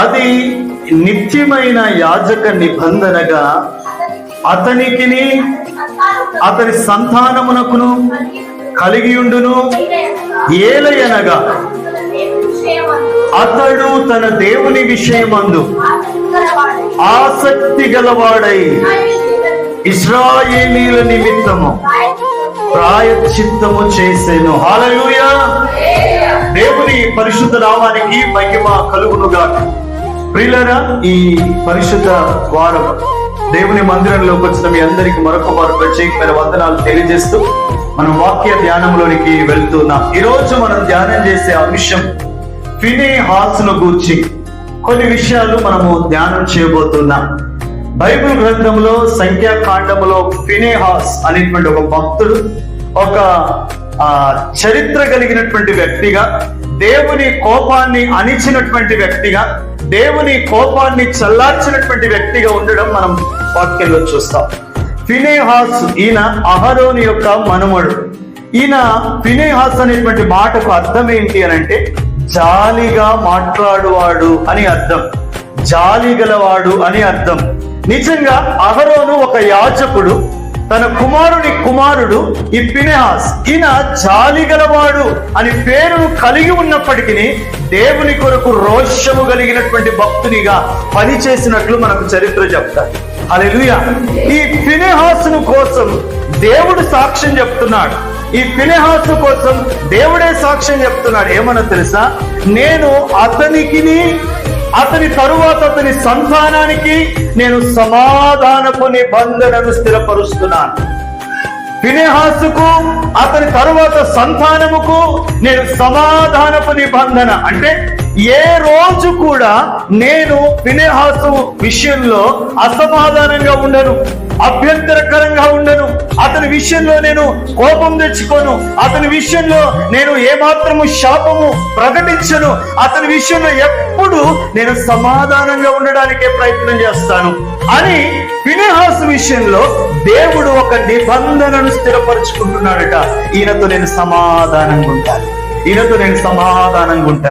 అది నిత్యమైన యాజక నిబంధనగా అతనికిని అతని సంతానమునకును కలిగియుండును. ఏలయనగా అతడు తన దేవుని విషయమందు ఆసక్తి గలవాడై ఇశ్రాయేలీల నిమిత్తము ప్రాయశ్చిత్తము చేసెను. హల్లెలూయా. దేవుని పరిశుద్ధ నామానికి మహిమ కలుగునుగాక. ప్రియులారా, ఈ పరిశుద్ధ వారం దేవుని మందిరంలోకి వచ్చిన మీ అందరికి మరొక వారు ప్రత్యేకమైన వందనాలు తెలియజేస్తూ మనం వాక్య ధ్యానంలోనికి వెళ్తున్నాం. ఈరోజు మనం ధ్యానం చేసే అంశం ఫినెహాసును గూర్చి కొన్ని విషయాలు మనము ధ్యానం చేయబోతున్నాం. బైబిల్ గ్రంథంలో సంఖ్యాకాండములో ఫినెహాస్ అనేటువంటి ఒక భక్తుడు, ఒక చరిత్ర కలిగినటువంటి వ్యక్తిగా, దేవుని కోపాన్ని అణిచినటువంటి వ్యక్తిగా, దేవుని కోపాన్ని చల్లార్చినటువంటి వ్యక్తిగా ఉండడం మనం వాక్యంలో చూస్తాం. ఫినెహాస్ ఈయన అహరోను యొక్క మనుమడు. ఈయన ఫినెహాస్ అనేటువంటి మాటకు అర్థం ఏంటి అని అంటే జాలిగా మాట్లాడువాడు అని అర్థం, జాలి గలవాడు అని అర్థం. నిజంగా అహరోను ఒక యాజకుడు, తన కుమారుడు ఈ ఫినెహాస్, ఈయన జాలి గలవాడు అని పేరును కలిగి ఉన్నప్పటికీ దేవుని కొరకు రోషము కలిగినటువంటి భక్తునిగా పనిచేసినట్లు మనకు చరిత్ర చెప్తారు. హల్లెలూయా. ఈ ఫినెహాసును కోసం దేవుడు సాక్ష్యం చెప్తున్నాడు. ఈ ఫినెహాసు కోసం దేవుడే సాక్ష్యం చెప్తున్నాడు. ఏమన్నా తెలుసా? నేను అతనికిని అతని తరువాత అతని సంతానానికి నేను సమాధానపు నిబంధనను స్థిరపరుస్తున్నాను. ఫినెహాసుకు అతని తరువాత సంతానముకు నేను సమాధానపు నిబంధన అంటే ఏ రోజు కూడా నేను ఫినెహాసు విషయంలో అసమాధానంగా ఉండను, అభ్యంతరకరంగా ఉండను. అతని విషయంలో నేను కోపం తెచ్చుకోను. అతని విషయంలో నేను ఏమాత్రము శాపము ప్రకటించను. అతని విషయంలో ఎప్పుడు నేను సమాధానంగా ఉండడానికే ప్రయత్నం చేస్తాను అని ఫినెహాసు విషయంలో దేవుడు ఒక నిబంధనను స్థిరపరుచుకుంటున్నాడట. ఈయనతో నేను సమాధానంగా ఉంటాను, ఈయనతో నేను సమాధానంగా ఉంటాను.